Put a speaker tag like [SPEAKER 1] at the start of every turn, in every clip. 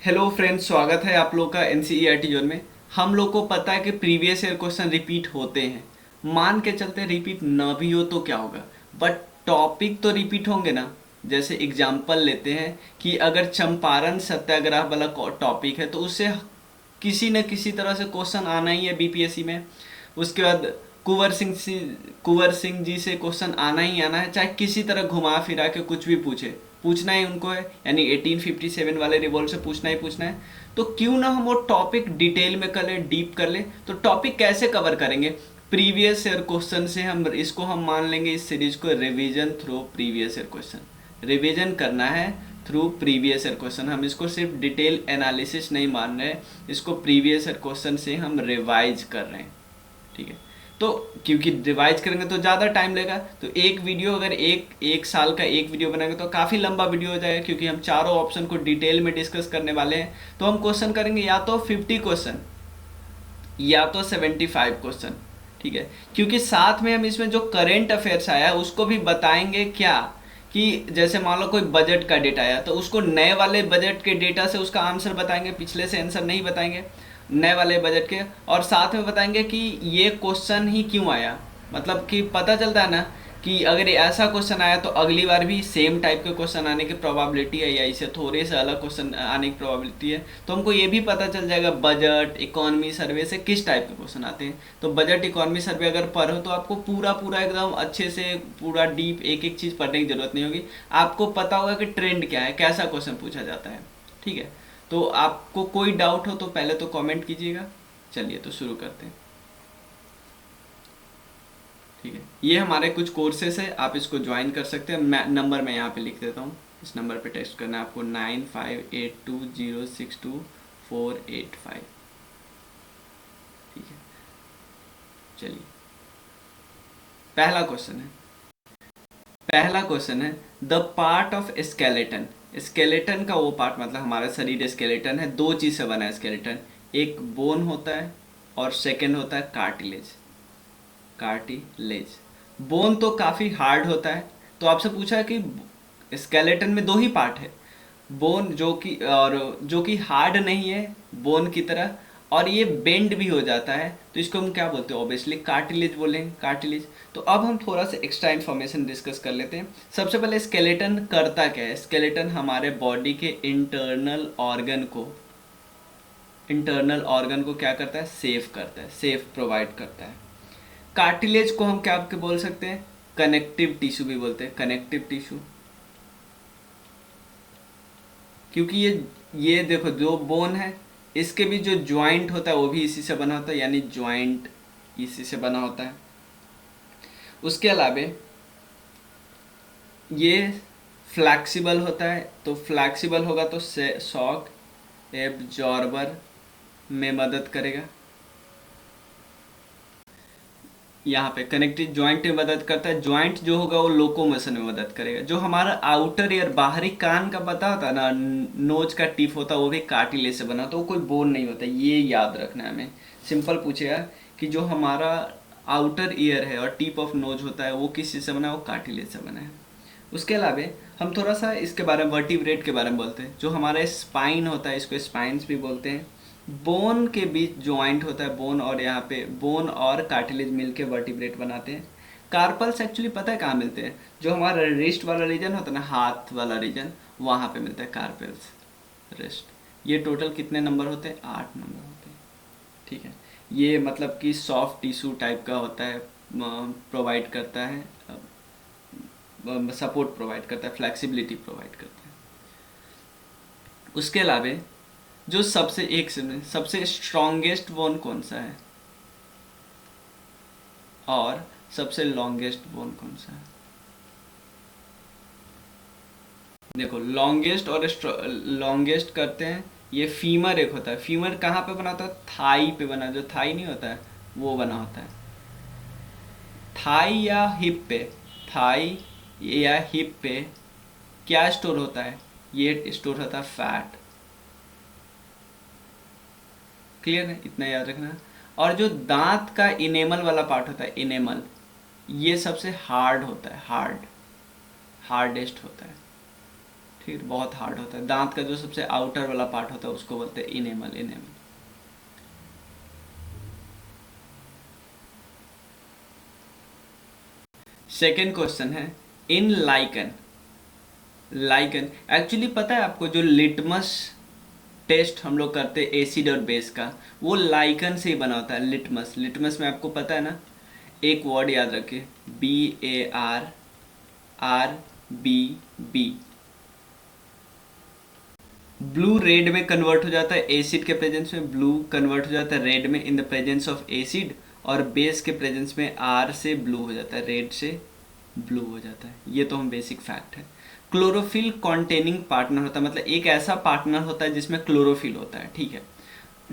[SPEAKER 1] Hello friends, स्वागत है आप लोग का एनसीईआरटी जोन में। हम लोग को पता है कि प्रीवियस ईयर क्वेश्चन रिपीट होते हैं। मान के चलते रिपीट ना भी हो तो क्या होगा, बट टॉपिक तो रिपीट होंगे ना। जैसे एग्जांपल लेते हैं कि अगर चंपारण सत्याग्रह वाला टॉपिक है तो उससे किसी न किसी तरह से क्वेश्चन आना ही है बीपीएससी में। उसके बाद कुंवर सिंह जी से क्वेश्चन आना ही आना है, चाहे किसी तरह घुमा फिरा के कुछ भी पूछना ही उनको है, यानी 1857 वाले रिवॉल्ट से पूछना ही पूछना है। तो क्यों ना हम वो टॉपिक डिटेल में कर ले, डीप कर ले। तो टॉपिक कैसे कवर करेंगे? प्रीवियस ईयर क्वेश्चन से हम मान लेंगे इस सीरीज को revision through previous year question. Revision करना है थ्रू प्रीवियस ईयर क्वेश्चन। हम इसको सिर्फ डिटेल एनालिसिस नहीं मान रहे, इसको प्रीवियस ईयर क्वेश्चन से हम रिवाइज कर रहे हैं। ठीक है, तो क्योंकि रिवाइज करेंगे तो ज़्यादा टाइम लेगा, तो एक वीडियो अगर एक साल का एक वीडियो बनाएंगे तो काफ़ी लंबा वीडियो हो जाएगा, क्योंकि हम चारों ऑप्शन को डिटेल में डिस्कस करने वाले हैं। तो हम क्वेश्चन करेंगे या तो 50 क्वेश्चन या तो 75 क्वेश्चन। ठीक है, क्योंकि साथ में हम इसमें जो करेंट अफेयर्स आया है उसको भी बताएंगे। क्या कि जैसे मान लो कोई बजट का डेटा आया तो उसको नए वाले बजट के डेटा से उसका आंसर बताएंगे, पिछले से आंसर नहीं बताएंगे, नए वाले बजट के। और साथ में बताएंगे कि ये क्वेश्चन ही क्यों आया। मतलब कि पता चलता है ना कि अगर ऐसा क्वेश्चन आया तो अगली बार भी सेम टाइप के क्वेश्चन आने की प्रोबेबिलिटी है, या इससे थोड़े से अलग क्वेश्चन आने की प्रोबेबिलिटी है। तो हमको ये भी पता चल जाएगा बजट इकोनॉमी सर्वे से किस टाइप के क्वेश्चन आते हैं। तो बजट इकोनॉमी सर्वे अगर पढ़ो तो आपको पूरा पूरा एकदम अच्छे से पूरा डीप एक एक चीज़ पढ़ने की जरूरत नहीं होगी। आपको पता होगा कि ट्रेंड क्या है, कैसा क्वेश्चन पूछा जाता है। ठीक है, तो आपको कोई डाउट हो तो पहले तो कमेंट कीजिएगा। चलिए तो शुरू करते हैं। ठीक है, ये हमारे कुछ कोर्सेस है, आप इसको ज्वाइन कर सकते हैं। नंबर मैं यहाँ पे लिख देता हूँ। इस नंबर पे टेक्स्ट करना है आपको 9582062485। ठीक है, चलिए पहला क्वेश्चन है the part of skeleton. Skeleton का वो पार्ट, मतलब हमारा शरीर स्केलेटन है, दो चीज़ से बना है स्केलेटन। एक बोन होता है और सेकेंड होता है कार्टिलेज। कार्टिलेज बोन तो काफ़ी हार्ड होता है। तो आपसे पूछा है कि स्केलेटन में दो ही पार्ट है, बोन जो कि हार्ड नहीं है बोन की तरह, और ये बेंड भी हो जाता है, तो इसको हम क्या बोलते हैं? ऑब्वियसली कार्टिलेज बोलेंगे, कार्टिलेज। तो अब हम थोड़ा सा एक्स्ट्रा इन्फॉर्मेशन डिस्कस कर लेते हैं। सबसे पहले स्केलेटन करता क्या है? स्केलेटन हमारे बॉडी के इंटरनल ऑर्गन को क्या करता है? सेव करता है, सेफ प्रोवाइड करता है। कार्टिलेज को हम क्या आपके बोल सकते हैं? कनेक्टिव टिश्यू भी बोलते हैं, कनेक्टिव टिश्यू। क्योंकि ये देखो, जो बोन है इसके भी जो ज्वाइंट होता है वो भी इसी से बना होता है, यानी ज्वाइंट इसी से बना होता है। उसके अलावा ये फ्लैक्सिबल होता है, तो फ्लैक्सिबल होगा तो शॉक एब्जॉर्बर में मदद करेगा। यहाँ पे कनेक्टिव ज्वाइंट में मदद करता है। ज्वाइंट जो होगा वो लोकोमोशन में मदद करेगा। जो हमारा आउटर ईयर बाहरी कान का पता होता है ना, नोज का टिप होता है, वो भी कार्टिलेज से बना होता है, वो कोई बोन नहीं होता। ये याद रखना है हमें। सिंपल पूछेगा कि जो हमारा आउटर ईयर है और टिप ऑफ नोज होता है वो किस चीज़ से बना है? वो कार्टिलेज से बना है। उसके अलावा हम थोड़ा सा इसके बारे में, वर्टिब्रेट के बारे में बोलते हैं। जो हमारा स्पाइन होता है इसको स्पाइंस भी बोलते हैं। बोन के बीच ज्वाइंट होता है, बोन और यहाँ पे बोन और कार्टिलेज मिलके वर्टिब्रेट बनाते हैं। कार्पल्स एक्चुअली पता है कहाँ मिलते हैं? जो हमारा रिस्ट वाला रीजन होता है ना, हाथ वाला रीजन, वहाँ पे मिलता है कार्पल्स, रिस्ट। ये टोटल कितने नंबर होते हैं? 8 नंबर होते हैं। ठीक है, ये मतलब कि सॉफ्ट टिश्यू टाइप का होता है, प्रोवाइड करता है, सपोर्ट प्रोवाइड करता है, फ्लेक्सिबिलिटी प्रोवाइड करता है। उसके अलावा जो सबसे स्ट्रॉन्गेस्ट बोन कौन सा है और सबसे लॉन्गेस्ट बोन कौन सा है? देखो, लॉन्गेस्ट करते हैं, ये फीमर एक होता है। फीमर कहाँ पे बना होता है? थाई पे बना, जो थाई नहीं होता है वो बना होता है। थाई या हिप पे, थाई या हिप पे क्या स्टोर होता है? ये स्टोर होता है फैट। क्लियर है? इतना याद रखना। और जो दांत का इनेमल वाला पार्ट होता है, इनेमल, ये सबसे हार्ड होता है, हार्डेस्ट होता है। ठीक है, बहुत हार्ड होता है। दांत का जो सबसे आउटर वाला पार्ट होता है उसको बोलते हैं इनेमल। इनेमल। सेकेंड क्वेश्चन है, इन लाइकन। लाइकन एक्चुअली पता है आपको, जो लिटमस टेस्ट हम लोग करते हैं एसिड और बेस का, वो लाइकन से ही बना होता है। लिटमस, लिटमस में आपको पता है ना, एक वर्ड याद रखिए, BARRBB। ब्लू रेड में कन्वर्ट हो जाता है एसिड के प्रेजेंस में, ब्लू कन्वर्ट हो जाता है रेड में in the presence of acid, और बेस के प्रेजेंस में आर से ब्लू हो जाता है, रेड से ब्लू हो जाता है। ये तो हम बेसिक फैक्ट है। क्लोरोफिल कॉन्टेनिंग पार्टनर होता है, मतलब एक ऐसा पार्टनर होता है जिसमें क्लोरोफिल होता है, ठीक है।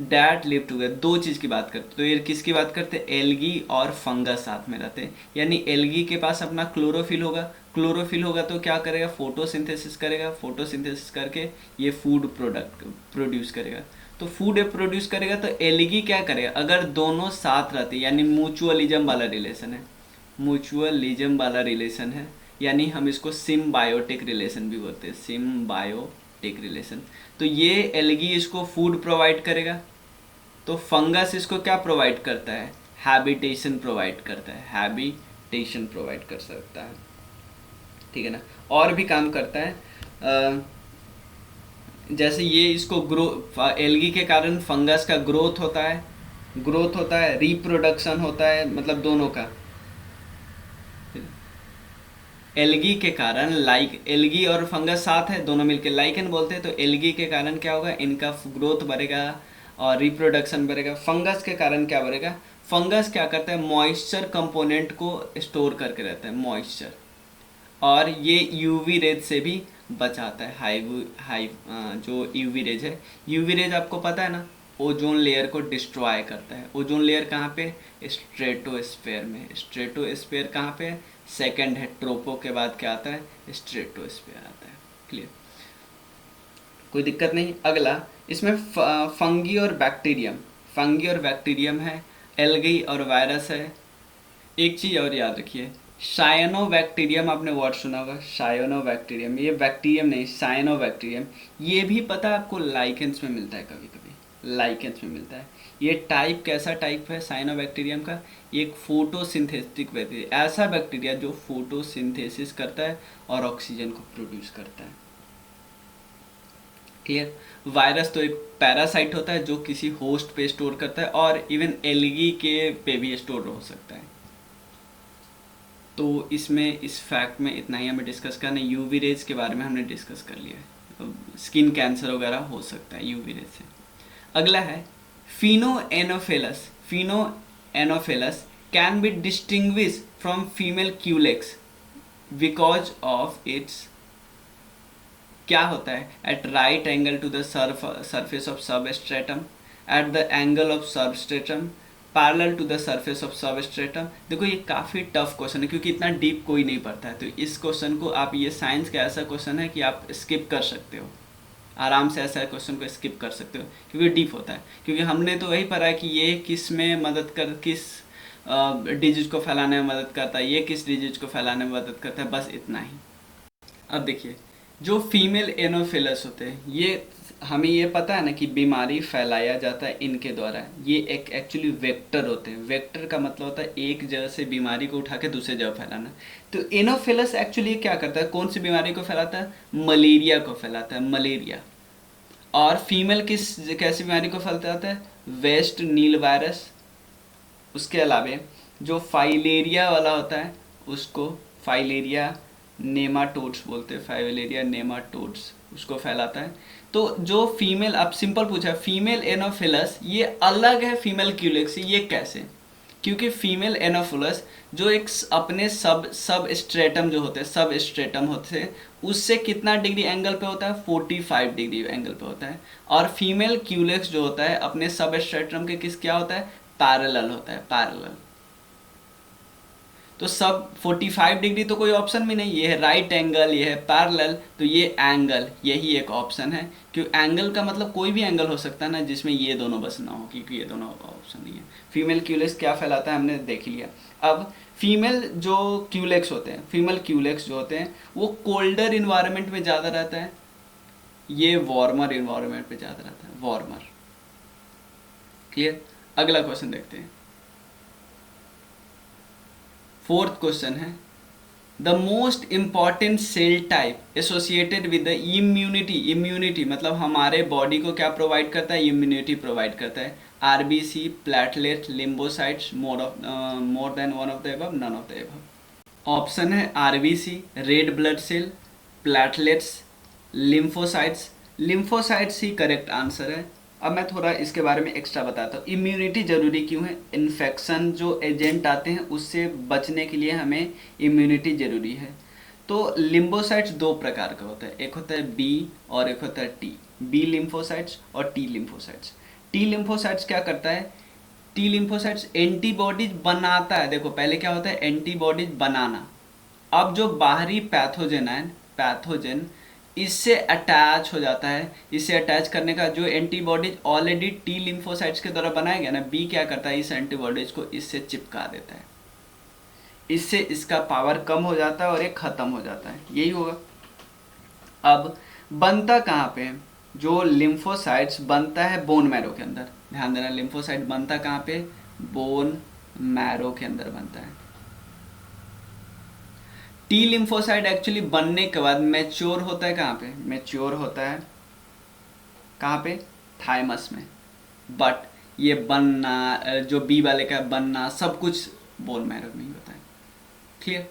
[SPEAKER 1] डैट लिव टूगेदर, दो चीज़ की बात करते, तो ये किसकी बात करते हैं, एल्गी और फंगस साथ में रहते हैं। यानी एल्गी के पास अपना क्लोरोफिल होगा, क्लोरोफिल होगा तो क्या करेगा, फोटोसिंथेसिस करेगा, फोटोसिंथेसिस करके ये फूड प्रोडक्ट प्रोड्यूस करेगा। तो फूड प्रोड्यूस करेगा तो एल्गी क्या करेगा, अगर दोनों साथ रहते, यानी म्यूचुअलिज्म वाला रिलेशन है, म्यूचुअलिज्म वाला रिलेशन है, यानी हम इसको सिम्बायोटिक रिलेशन भी बोलते हैं, सिम्बायोटिक रिलेशन। तो ये एल्गी इसको फूड प्रोवाइड करेगा, तो फंगस इसको क्या प्रोवाइड करता है, हैबिटेशन प्रोवाइड करता है, हैबिटेशन प्रोवाइड कर सकता है, ठीक है ना। और भी काम करता है, जैसे ये इसको ग्रो, एल्गी के कारण फंगस का ग्रोथ होता है, ग्रोथ होता है, रिप्रोडक्शन होता है, मतलब दोनों का। एल्गी के कारण, लाइक एल्गी और फंगस साथ है, दोनों मिलके लाइकन बोलते हैं। तो एल्गी के कारण क्या होगा, इनका ग्रोथ बढ़ेगा और रिप्रोडक्शन बढ़ेगा। फंगस के कारण क्या बढ़ेगा, फंगस क्या करता है, मॉइस्चर कंपोनेंट को स्टोर करके रहता है, मॉइस्चर, और ये यूवी रेज से भी बचाता है। जो यूवी रेज है, यूवी रेज आपको पता है ना, ओजोन लेयर को डिस्ट्रॉय करता है। ओजोन लेयर कहाँ पे, स्ट्रेटोस्फेयर में। स्ट्रेटोस्फेयर कहाँ पे, सेकंड है, ट्रोपो के बाद क्या आता है, स्ट्रेटोस्फेयर आता है। क्लियर, कोई दिक्कत नहीं। अगला, इसमें फंगी और बैक्टीरियम, फंगी और बैक्टीरियम है, एल्गी और वायरस है। एक चीज़ और याद रखिए, साइनोबैक्टीरियम, आपने वर्ड सुना होगा, साइनोबैक्टीरियम, ये बैक्टीरियम नहीं, साइनोबैक्टीरियम। ये भी पता है आपको, लाइकेंस में मिलता है, कभी कभी लाइकेंस में मिलता है। ये टाइप कैसा टाइप है साइनोबैक्टीरियम का, एक फोटोसिंथेटिक बैक्टीरिया, ऐसा बैक्टीरिया जो फोटोसिंथेसिस करता है और ऑक्सीजन को प्रोड्यूस करता है। क्लियर। वायरस तो एक पैरासाइट होता है जो किसी होस्ट पे स्टोर करता है, और इवन एल्गी के पे भी स्टोर हो सकता है। तो इसमें, इस फैक्ट में इतना ही हमें डिस्कस करना है। यूवी रेज के बारे में हमने डिस्कस कर लिया है, स्किन कैंसर वगैरह हो सकता है यूवी रेज से। अगला है female Anopheles. Female Anopheles can be distinguish from female Culex because of its, क्या होता है, at right angle to the surface of substratum, at the angle of substratum, parallel to the surface of substratum. देखो ये काफ़ी tough question है, क्योंकि इतना deep कोई नहीं पढ़ता है। तो इस क्वेश्चन को आप, ये साइंस का ऐसा क्वेश्चन है कि आप स्किप कर सकते हो, आराम से ऐसा क्वेश्चन को स्किप कर सकते हो, क्योंकि डीप होता है। क्योंकि हमने तो वही पढ़ा है कि ये किस में मदद कर, किस डिजीज को फैलाने में मदद करता है, ये किस डिजीज को फैलाने में मदद करता है, बस इतना ही। अब देखिए, जो फीमेल एनोफिलस होते हैं, ये हमें ये पता है ना कि बीमारी फैलाया जाता है इनके द्वारा। ये एक एक्चुअली वेक्टर होते हैं। वेक्टर का मतलब होता है एक जगह से बीमारी को उठा के दूसरे जगह फैलाना। तो एनोफिलस एक्चुअली क्या करता है, कौन सी बीमारी को फैलाता है, मलेरिया को फैलाता है, मलेरिया। और फीमेल किस, कैसी बीमारी को फैलाता है, वेस्ट नील वायरस। उसके अलावा जो फाइलेरिया वाला होता है उसको फाइलेरिया नेमाटोड्स बोलते हैं, फाइलेरिया नेमाटोड्स, उसको फैलाता है। तो जो फीमेल, अब सिंपल पूछा, फीमेल एनोफिलस ये अलग है फीमेल क्यूलेक्स से, ये कैसे, क्योंकि फीमेल एनोफिलस जो एक अपने सब स्ट्रेटम जो होते हैं, सब स्ट्रेटम होते हैं, उससे कितना डिग्री एंगल पे होता है, 45 डिग्री एंगल पे होता है। और फीमेल क्यूलेक्स जो होता है अपने सब स्ट्रेटम के किस, क्या होता है, पैरेलल होता है, पैरेलल। तो सब 45 डिग्री तो कोई ऑप्शन में नहीं, ये है राइट एंगल, ये है पैरेलल, तो ये एंगल यही एक ऑप्शन है। क्यों एंगल का मतलब कोई भी एंगल हो सकता है ना जिसमें ये दोनों बस ना हो, क्योंकि ये दोनों ऑप्शन नहीं है। फीमेल क्यूलेक्स क्या फैलाता है हमने देख लिया। अब फीमेल जो क्यूलेक्स होते हैं, फीमेल क्यूलेक्स जो होते हैं वो कोल्डर इन्वायरमेंट में ज़्यादा रहता है, ये वार्मर इन्वायरमेंट पे ज़्यादा रहता है, वार्मर। क्लियर। अगला क्वेश्चन देखते हैं। फोर्थ क्वेश्चन है the most important cell type associated with the immunity. Immunity मतलब हमारे बॉडी को क्या प्रोवाइड करता है, इम्यूनिटी प्रोवाइड करता है। RBC, platelet, lymphocytes, more than one of the above, none of the above. Option है RBC, red blood cell, platelets, lymphocytes. Lymphocytes ही करेक्ट आंसर है। अब मैं थोड़ा इसके बारे में एक्स्ट्रा बताता हूँ। इम्यूनिटी जरूरी क्यों है, इन्फेक्शन जो एजेंट आते हैं उससे बचने के लिए हमें इम्यूनिटी जरूरी है। तो लिम्फोसाइट्स दो प्रकार का होता है, एक होता है बी और एक होता है टी। बी लिम्फोसाइट्स और टी लिम्फोसाइट्स। टी लिम्फोसाइट्स क्या करता है, टी लिम्फोसाइट्स एंटीबॉडीज बनाता है। देखो पहले क्या होता है, एंटीबॉडीज बनाना। अब जो बाहरी पैथोजन है, पैथोजन इससे अटैच हो जाता है। इससे अटैच करने का जो एंटीबॉडीज ऑलरेडी टी लिम्फोसाइट्स के द्वारा बनाया गया ना, बी क्या करता है, इस एंटीबॉडीज को इससे चिपका देता है। इससे इसका पावर कम हो जाता है और ये खत्म हो जाता है, यही होगा। अब बनता कहाँ पे, जो लिम्फोसाइट्स बनता है बोन मैरो के अंदर। ध्यान देना, लिम्फोसाइट बनता कहाँ पे, बोन मैरो के अंदर बनता है। टी लिम्फोसाइट एक्चुअली बनने के बाद मैच्योर होता है कहाँ पे, मैच्योर होता है कहाँ पे, थाइमस में। बट ये बनना, जो बी वाले का बनना, सब कुछ बोन मैरो में ही होता है। क्लियर।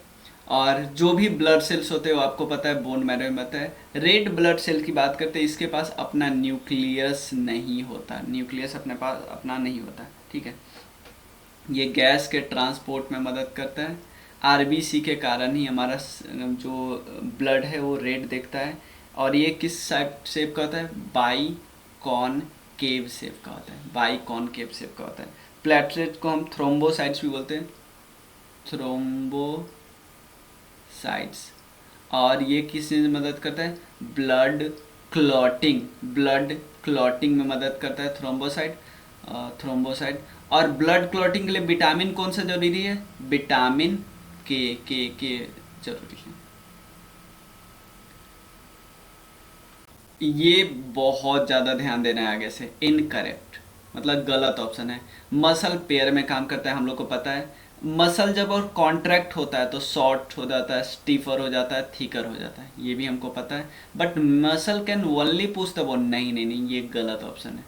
[SPEAKER 1] और जो भी ब्लड सेल्स होते हैं वो आपको पता है बोन मैरो में होता है। रेड ब्लड सेल की बात करते हैं, इसके पास अपना न्यूक्लियस नहीं होता, न्यूक्लियस अपने पास अपना नहीं होता। ठीक है, ये गैस के ट्रांसपोर्ट में मदद करता है। आरबीसी के कारण ही हमारा जो ब्लड है वो रेड दिखता है। और ये किस शेप का होता है, बाई कॉनकेव शेप का होता है, बाई कॉनकेव शेप का होता है। प्लेटलेट को हम थ्रोम्बोसाइट्स भी बोलते हैं, थ्रोम्बोसाइट्स। और ये किस चीज़ में मदद करता है, ब्लड क्लॉटिंग, ब्लड क्लॉटिंग में मदद करता है थ्रोम्बोसाइट, थ्रोम्बोसाइट। और ब्लड क्लॉटिंग के लिए विटामिन कौन सा जरूरी है, विटामिन के जरूरी है। ये बहुत ज़्यादा ध्यान देना है आगे से, इनकरेक्ट मतलब गलत ऑप्शन है। मसल पेयर में काम करता है, हम लोग को पता है। मसल जब और कॉन्ट्रैक्ट होता है तो शॉर्ट हो जाता है, स्टीफर हो जाता है, थिकर हो जाता है, ये भी हमको पता है। But muscle can only push the bone, नहीं नहीं नहीं, ये गलत ऑप्शन है।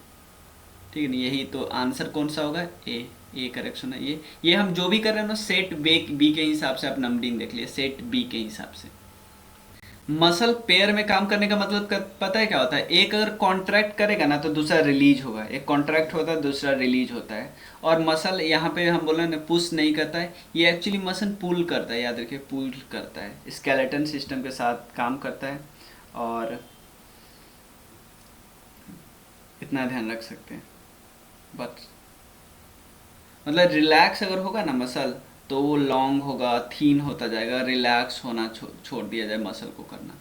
[SPEAKER 1] ठीक है ना, यही तो आंसर कौन सा होगा, ए करेक्शन है। ये हम जो भी कर रहे हैं ना, सेट बी के हिसाब से आप नंबरिंग देख लिए, सेट बी के हिसाब से। मसल पेयर में काम करने का मतलब पता है क्या होता है, एक अगर कॉन्ट्रैक्ट करेगा ना तो दूसरा रिलीज होगा, एक कॉन्ट्रैक्ट होता है दूसरा रिलीज होता है। और मसल यहाँ पे हम बोल रहे हैं ना पुश नहीं करता है, ये एक्चुअली मसल पुल करता है, याद रखिए पुल करता है, स्केलेटन सिस्टम के साथ काम करता है। और इतना ध्यान रख सकते हैं। बट मतलब रिलैक्स अगर होगा ना मसल तो वो लॉन्ग होगा, थीन होता जाएगा, रिलैक्स होना छोड़ दिया जाए मसल को करना।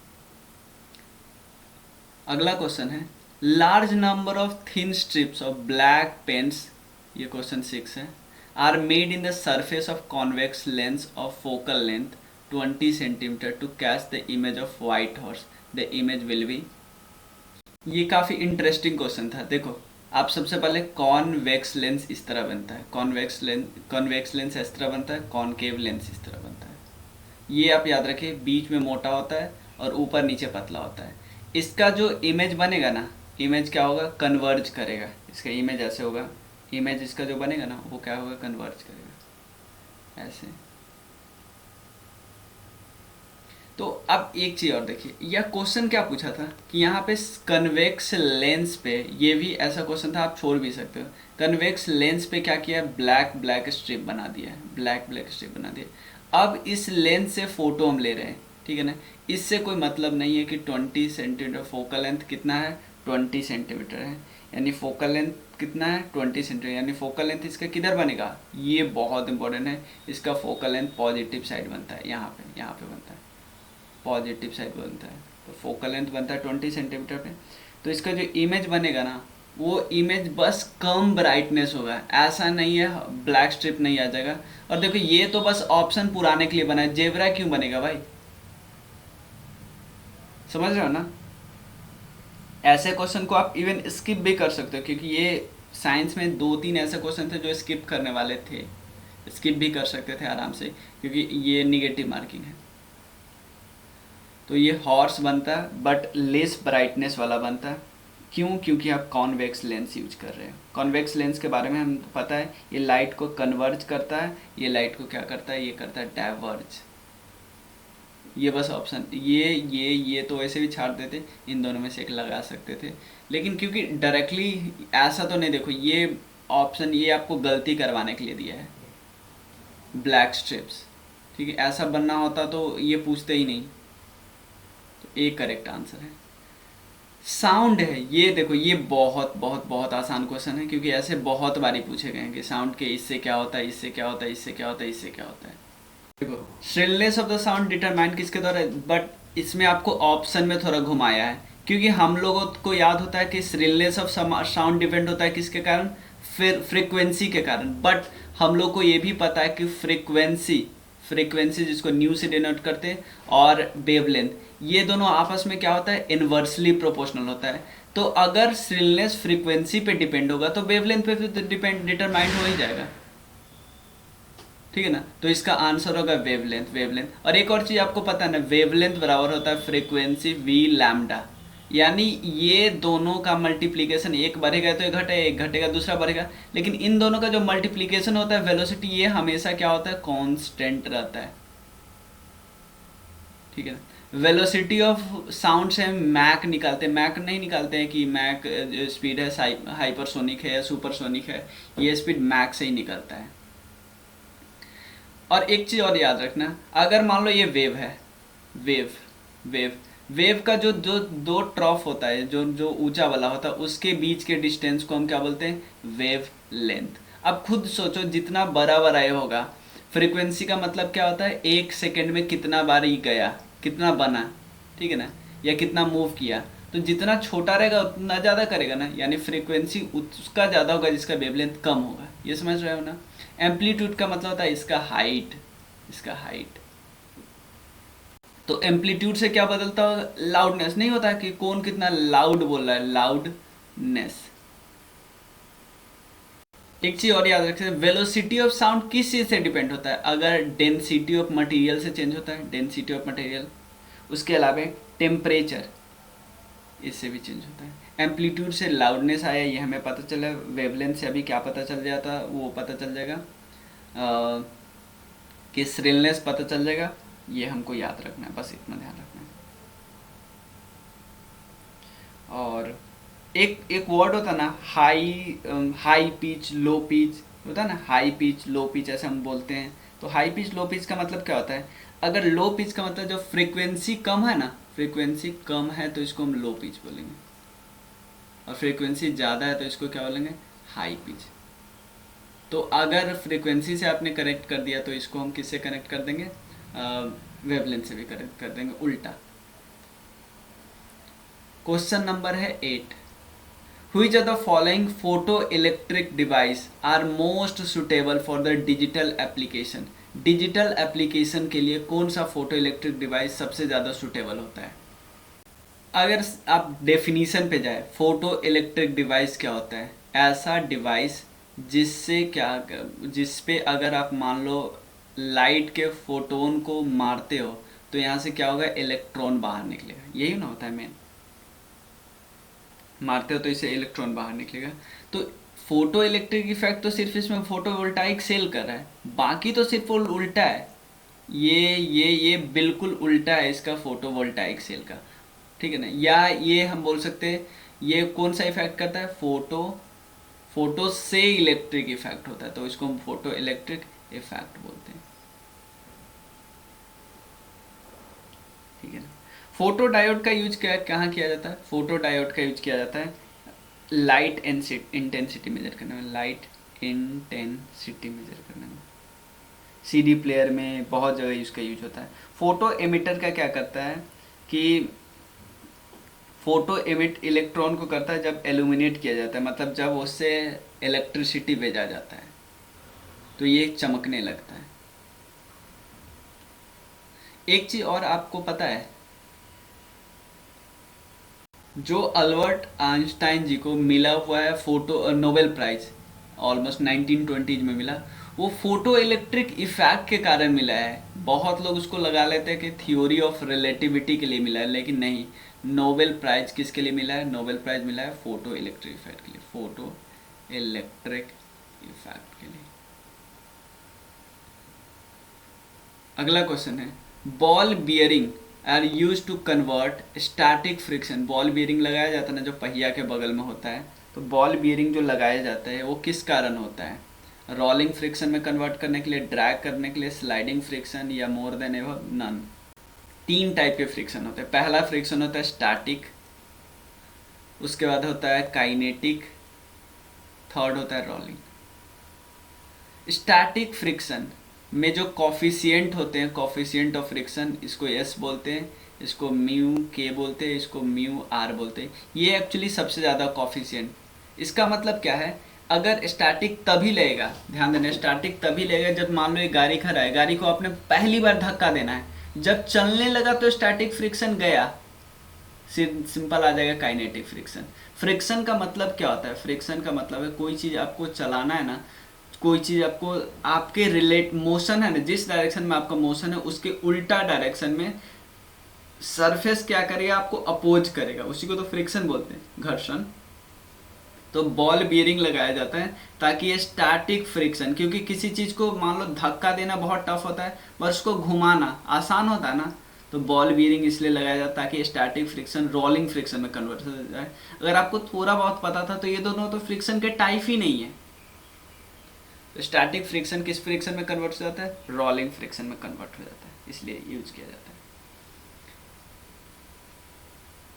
[SPEAKER 1] अगला क्वेश्चन है large number of thin strips of black pens, ये क्वेश्चन 6 है, are made in the surface of convex lens of focal length 20 centimetre to catch the image of white horse, the image will be. ये काफ़ी interesting question था। देखो आप सबसे पहले convex lens इस तरह बनता है, कॉन्वेक्स लेंस इस तरह बनता है, कॉनकेव लेंस इस तरह बनता है। ये आप याद रखिए, बीच में मोटा होता है और ऊपर नीचे पतला होता है। इसका जो इमेज बनेगा ना, इमेज क्या होगा, कन्वर्ज करेगा। इसका इमेज ऐसे होगा, इमेज इसका जो बनेगा ना वो क्या होगा, कन्वर्ज करेगा ऐसे। तो अब एक चीज़ और देखिए, यह क्वेश्चन क्या पूछा था कि यहाँ पे कन्वेक्स लेंस पे, ये भी ऐसा क्वेश्चन था, आप छोड़ भी सकते हो। कन्वेक्स लेंस पे क्या किया, ब्लैक स्ट्रिप बना दिया है, ब्लैक स्ट्रिप बना दिया। अब इस लेंस से फोटो हम ले रहे हैं, ठीक है ना। इससे कोई मतलब नहीं है कि 20 सेंटीमीटर फोकल लेंथ कितना है, 20 सेंटीमीटर है, यानी फोकल लेंथ कितना है 20 सेंटीमीटर, यानी फोकल लेंथ इसका किधर बनेगा, ये बहुत इंपॉर्टेंट है, इसका फोकल लेंथ पॉजिटिव साइड बनता है, यहाँ पे बनता है, पॉजिटिव साइड बनता है, तो फोकल लेंथ बनता है 20 सेंटीमीटर पे। तो इसका जो इमेज बनेगा ना, वो इमेज बस कम ब्राइटनेस होगा, ऐसा नहीं है ब्लैक स्ट्रिप नहीं आ जाएगा। और देखो ये तो बस ऑप्शन पुराने के लिए बना है, जेब्रा क्यों बनेगा भाई, समझ रहे हो ना। ऐसे क्वेश्चन को आप इवन स्किप भी कर सकते हो, क्योंकि ये साइंस में 2-3 ऐसे क्वेश्चन थे जो स्किप करने वाले थे, स्किप भी कर सकते थे आराम से, क्योंकि ये निगेटिव मार्किंग है। तो ये हॉर्स बनता है बट लेस ब्राइटनेस वाला बनता है, क्यों, क्योंकि आप कॉन्वेक्स लेंस यूज कर रहे हो। कॉन्वेक्स लेंस के बारे में हम पता है, ये लाइट को कन्वर्ज करता है, ये लाइट को क्या करता है, ये करता है डाइवर्ज। ये बस ऑप्शन, ये तो वैसे भी छाड़ देते, इन दोनों में से एक लगा सकते थे, लेकिन क्योंकि डायरेक्टली ऐसा तो नहीं, देखो ये ऑप्शन ये आपको गलती करवाने के लिए दिया है, ब्लैक स्ट्रिप्स, ठीक है, ऐसा बनना होता तो ये पूछते ही नहीं। तो एक करेक्ट आंसर है। साउंड है, ये देखो ये बहुत बहुत बहुत आसान क्वेश्चन है, क्योंकि ऐसे बहुत बारी पूछे गए हैं कि साउंड के इससे क्या होता है, इससे क्या होता है, इससे क्या होता है, इससे क्या होता है। देखो shrillness of the sound determine किसके द्वारा, बट इसमें आपको ऑप्शन में थोड़ा घुमाया है, क्योंकि हम लोगों को याद होता है कि श्रिलनेस ऑफ साउंड डिपेंड होता है किसके कारण, फिर फ्रीक्वेंसी के कारण, बट हम लोग को ये भी पता है कि फ्रीक्वेंसी जिसको न्यू से डिनोट करते हैं, और वेवलेंथ, ये दोनों आपस में क्या होता है, इन्वर्सली प्रोपोर्शनल होता है। तो अगर श्रिलनेस फ्रीक्वेंसी पे डिपेंड होगा तो वेवलेंथ पे फिर डिटरमाइंड हो ही जाएगा, ठीक है ना। तो इसका आंसर होगा वेवलेंथ। और एक और चीज आपको पता है ना, वेवलेंथ बराबर होता है फ्रीक्वेंसी वी लैम्डा, यानी ये दोनों का मल्टीप्लीकेशन, एक बढ़ेगा तो एक घटेगा, एक घटेगा दूसरा बढ़ेगा, लेकिन इन दोनों का जो मल्टीप्लीकेशन होता है वेलोसिटी, ये हमेशा क्या होता है, कांस्टेंट रहता है, ठीक है ना। वेलोसिटी ऑफ साउंड से हम मैक निकालते हैं, मैक नहीं निकालते हैं कि मैक स्पीड है हाइपरसोनिक है या सुपरसोनिक है, ये स्पीड मैक से ही निकलता है। और एक चीज और याद रखना, अगर मान लो ये वेव है, वेव का जो जो दो ट्रॉफ होता है, जो जो ऊंचा वाला होता है, उसके बीच के डिस्टेंस को हम क्या बोलते हैं, वेव लेंथ। अब खुद सोचो जितना बड़ा बड़ा ये होगा, फ्रीक्वेंसी का मतलब क्या होता है, एक सेकेंड में कितना बार ये गया, कितना बना, ठीक है ना, या कितना मूव किया। तो जितना छोटा रहेगा उतना ज़्यादा करेगा ना, यानी फ्रीक्वेंसी उसका ज़्यादा होगा जिसका वेवलेंथ कम होगा, ये समझ रहे हो ना। एम्पलीट्यूड का मतलब होता है इसका हाइट। तो एम्पलीट्यूड से क्या बदलता होगा, लाउडनेस, नहीं होता कि कौन कितना लाउड बोल रहा है, लाउडनेस। एक चीज और याद रखें, वेलोसिटी ऑफ साउंड किस चीज से डिपेंड होता है, अगर डेंसिटी ऑफ मटेरियल से चेंज होता है, डेंसिटी ऑफ मटेरियल, उसके अलावा टेम्परेचर, इससे भी चेंज होता है। एम्पलीट्यूड से लाउडनेस आया, ये हमें पता चला, वेवलेंथ से अभी क्या पता चल जाता, वो पता चल जाएगा, कि श्रिलनेस पता चल जाएगा, ये हमको याद रखना है, बस इतना ध्यान रखना है। और एक वर्ड होता ना, हाई पिच लो पिच होता है ना, हाई पिच लो पिच ऐसे हम बोलते हैं। तो हाई पिच लो पिच का मतलब क्या होता है, अगर लो पिच का मतलब जो फ्रीक्वेंसी कम है ना, फ्रीक्वेंसी कम है तो इसको हम लो पिच बोलेंगे, और फ्रीक्वेंसी ज़्यादा है तो इसको क्या बोलेंगे, हाई पिच। तो अगर फ्रीक्वेंसी से आपने कनेक्ट कर दिया तो इसको हम किससे कनेक्ट कर देंगे, वेवलेंथ से भी कनेक्ट कर देंगे, उल्टा। क्वेश्चन नंबर है 8, Which of the following photoelectric device are most suitable for the digital application? Digital application के लिए कौन सा फोटो इलेक्ट्रिक डिवाइस सबसे ज़्यादा सुटेबल होता है। अगर आप डेफिनीशन पे जाए, फोटो इलेक्ट्रिक डिवाइस क्या होता है, ऐसा डिवाइस जिससे क्या, जिस पे अगर आप मान लो लाइट के फोटोन को मारते हो तो यहाँ से क्या होगा, इलेक्ट्रॉन बाहर निकलेगा, यही ना होता है मेन, मारते हो तो इससे इलेक्ट्रॉन बाहर निकलेगा। तो फोटो इलेक्ट्रिक इफेक्ट तो सिर्फ इसमें फोटो वोल्टाइक सेल कर रहा है, बाकी तो सिर्फ उल्टा है, ये बिल्कुल उल्टा है इसका फोटो वोल्टाइक सेल का, ठीक है ना। या ये हम बोल सकते हैं ये कौन सा इफेक्ट करता है, फोटो से इलेक्ट्रिक इफेक्ट होता है, तो इसको हम फोटो इलेक्ट्रिक इफेक्ट बोलते हैं, ठीक है ना। फोटो डायोड का यूज कहाँ किया जाता है? फोटो डायोड का यूज किया जाता है लाइट इंटेंसिटी मेजर करने में, लाइट इंटेंसिटी मेजर करने में। सीडी प्लेयर में बहुत जगह इसका यूज होता है। फोटो एमिटर का क्या करता है कि फोटो एमिट इलेक्ट्रॉन को करता है जब एल्यूमिनेट किया जाता है, मतलब जब उससे इलेक्ट्रिसिटी भेजा जाता है तो ये चमकने लगता है। एक चीज और आपको पता है, जो अल्बर्ट आइंस्टाइन जी को मिला हुआ है फोटो नोबेल प्राइज ऑलमोस्ट 1920 में मिला, वो फोटो इलेक्ट्रिक इफेक्ट के कारण मिला है। बहुत लोग उसको लगा लेते हैं कि थ्योरी ऑफ रिलेटिविटी के लिए मिला है, लेकिन नहीं, नोबेल प्राइज किसके लिए मिला है? नोबेल प्राइज मिला है फोटो इलेक्ट्रिक इफेक्ट के लिए, फोटो इलेक्ट्रिक इफेक्ट के लिए। अगला क्वेश्चन है, ball bearing are use to convert static friction. Ball bearing लगाया जाता है ना जो पहिया के बगल में होता है, तो बॉल बियरिंग जो लगाया जाता है वो किस कारण होता है? रोलिंग फ्रिक्शन में कन्वर्ट करने के लिए, ड्रैग करने के लिए, स्लाइडिंग फ्रिक्शन, या more than ever none. 3 type के फ्रिक्शन होते हैं। पहला फ्रिक्शन होता है स्टैटिक, उसके बाद होता है काइनेटिक, थर्ड होता है रोलिंग। स्टैटिक फ्रिक्शन में जो कॉफिशिएंट होते हैं, कॉफिशिएंट ऑफ फ्रिक्शन, इसको एस बोलते हैं, इसको म्यू के बोलते हैं, इसको म्यू आर बोलते हैं। ये एक्चुअली सबसे ज़्यादा कॉफिशिएंट। इसका मतलब क्या है? अगर स्टैटिक तभी लगेगा, ध्यान देना, स्टैटिक तभी लगेगा जब मान लो एक गाड़ी खड़ा है, गाड़ी को आपने पहली बार धक्का देना है, जब चलने लगा तो स्टैटिक फ्रिक्शन गया, सिंपल आ जाएगा काइनेटिक फ्रिक्शन। फ्रिक्शन का मतलब क्या होता है? फ्रिक्शन का मतलब है कोई चीज़ आपको चलाना है ना, कोई चीज़ आपको, आपके रिलेट मोशन है ना, जिस डायरेक्शन में आपका मोशन है उसके उल्टा डायरेक्शन में सरफेस क्या करेगा? आपको अपोज करेगा, उसी को तो फ्रिक्शन बोलते हैं, घर्षण। तो बॉल बियरिंग लगाया जाता है ताकि ये स्टैटिक फ्रिक्शन, क्योंकि किसी चीज़ को मान लो धक्का देना बहुत टफ होता है, बस उसको घुमाना आसान होता है ना, तो बॉल बियरिंग इसलिए लगाया जाता है ताकि स्टैटिक फ्रिक्शन रोलिंग फ्रिक्शन में कन्वर्ट हो जाए। अगर आपको थोड़ा बहुत पता था तो ये दोनों तो फ्रिक्शन के टाइप ही नहीं है। तो स्टैटिक फ्रिक्शन किस फ्रिक्शन में कन्वर्ट हो जाता है? रोलिंग फ्रिक्शन में कन्वर्ट हो जाता है, इसलिए यूज किया जाता है।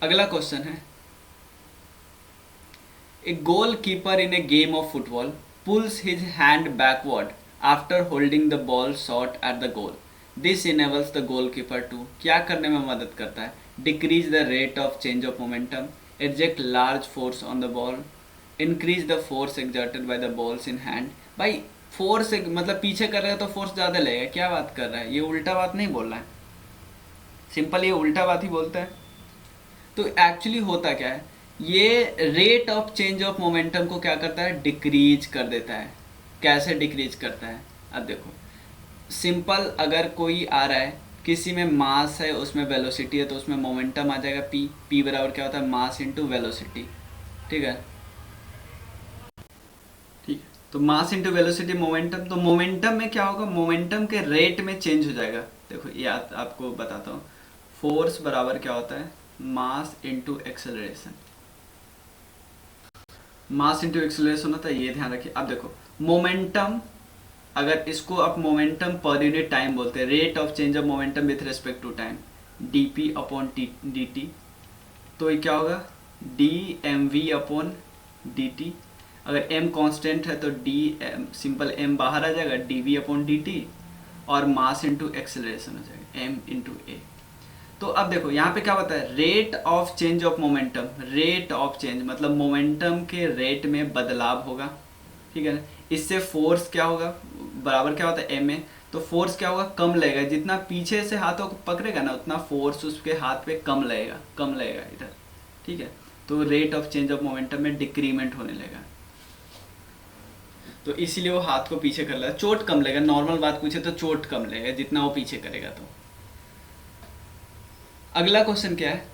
[SPEAKER 1] अगला क्वेश्चन है, a goalkeeper in a game of football pulls his hand backward after holding the ball shot at the goal. This enables the goalkeeper to, क्या करने में मदद करता है? Decrease the rate of change of momentum, exert large force on the ball, increase the force exerted by the balls in hand. भाई force मतलब पीछे कर रहे हैं तो फोर्स ज़्यादा लगेगा, क्या बात कर रहा है? ये उल्टा बात नहीं बोल रहा है, सिंपल ये उल्टा बात ही बोलता है। तो एक्चुअली होता क्या है, ये rate of change of momentum को क्या करता है? डिक्रीज कर देता है। कैसे डिक्रीज करता है? अब देखो, सिंपल, अगर कोई आ रहा है, किसी में मास है, उसमें वेलोसिटी है, तो उसमें मोमेंटम आ जाएगा पी। पी बराबर क्या होता है? मास इंटू वेलोसिटी, ठीक है। ठीक है, तो मास इंटू वेलोसिटी मोमेंटम, तो मोमेंटम में क्या होगा? मोमेंटम के रेट में चेंज हो जाएगा। देखो ये आपको बताता हूँ, फोर्स बराबर क्या होता है? Mass into acceleration, mass into acceleration होता है, ये ध्यान रखिए। अब देखो मोमेंटम, अगर इसको आप मोमेंटम पर यूनिट टाइम बोलते हैं, rate of change of momentum with respect to time, d p upon d t, तो ये क्या होगा? D m v upon d t. अगर m कांस्टेंट है तो डी सिंपल m बाहर आ जाएगा, d v upon d t, और मास इंटू एक्सेलरेशन हो जाएगा m इंटू ए। तो अब देखो यहाँ पे क्या होता है? Rate of change of momentum, rate of change मतलब मोमेंटम के रेट में बदलाव होगा, ठीक है ना। इससे फोर्स क्या होगा? बराबर क्या होता है? m में, तो फोर्स क्या होगा? कम लगेगा। जितना पीछे से हाथों को पकड़ेगा ना, उतना फोर्स उसके हाथ पे कम लगेगा, कम लगेगा इधर, ठीक है। तो rate of change of momentum में डिक्रीमेंट होने लगेगा, तो इसीलिए वो हाथ को पीछे कर लेगा, चोट कम लगेगा। नॉर्मल बात पूछे तो चोट कम लगेगा जितना वो पीछे करेगा। तो अगला क्वेश्चन क्या है?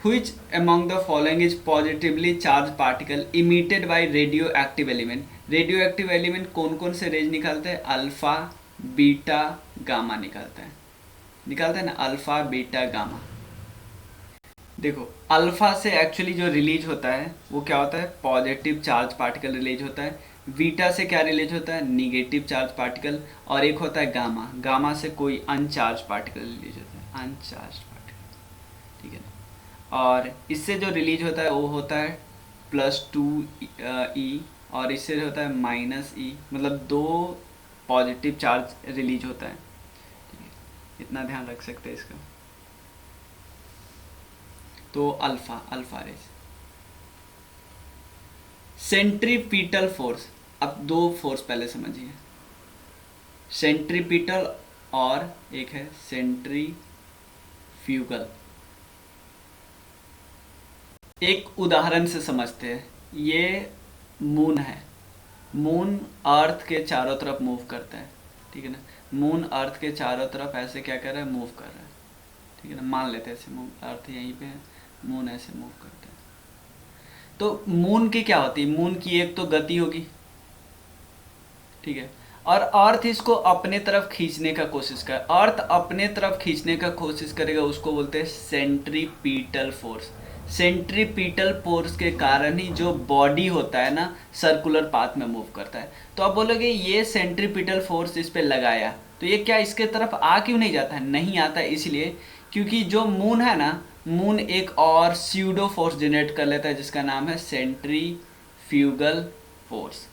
[SPEAKER 1] Which among the following is positively charged particle emitted by radioactive element? Radioactive element कौन कौन से रेज निकालते हैं? अल्फा, बीटा, गामा निकालता है ना, अल्फा, बीटा, गामा। देखो अल्फा से एक्चुअली जो रिलीज होता है वो क्या होता है? पॉजिटिव चार्ज पार्टिकल रिलीज होता है। बीटा से क्या रिलीज होता है? Negative charge particle. और एक होता है गामा, गामा से कोई अनचार्ज पार्टिकल रिलीज होता है, अनचार्ज पार्टिकल। और इससे जो रिलीज होता है वो होता है +2 E, और इससे होता है -E, मतलब 2 पॉजिटिव चार्ज रिलीज होता है। ठीक है, इतना ध्यान रख सकते हैं इसका। तो alpha alpha rays. Centripetal force, अब 2 फोर्स पहले समझिए, सेंट्रीपिटल और एक है सेंट्रीफ्यूगल। एक उदाहरण से समझते हैं। ये मून है, मून अर्थ के चारों तरफ मूव करता है, ठीक है ना। मून अर्थ के चारों तरफ ऐसे क्या कर रहा है, मूव कर रहा है, ठीक है ना। मान लेते हैं ऐसे, मून अर्थ यहीं पे है, मून ऐसे मूव करता है। तो मून की क्या होती है, मून की एक तो गति होगी, ठीक है, और अर्थ इसको अपने तरफ खींचने का कोशिश कर, अर्थ अपने तरफ खींचने का कोशिश करेगा, उसको बोलते हैं सेंट्रीपिटल फोर्स। सेंट्रीपिटल फोर्स के कारण ही जो बॉडी होता है ना, सर्कुलर पाथ में मूव करता है। तो आप बोलोगे ये सेंट्रीपिटल फोर्स इस पे लगाया, तो ये क्या इसके तरफ आ क्यों नहीं जाता है, नहीं आता है इसलिए क्योंकि जो मून है ना, मून एक और स्यूडो फोर्स जनरेट कर लेता है जिसका नाम है सेंट्रीफ्यूगल फोर्स।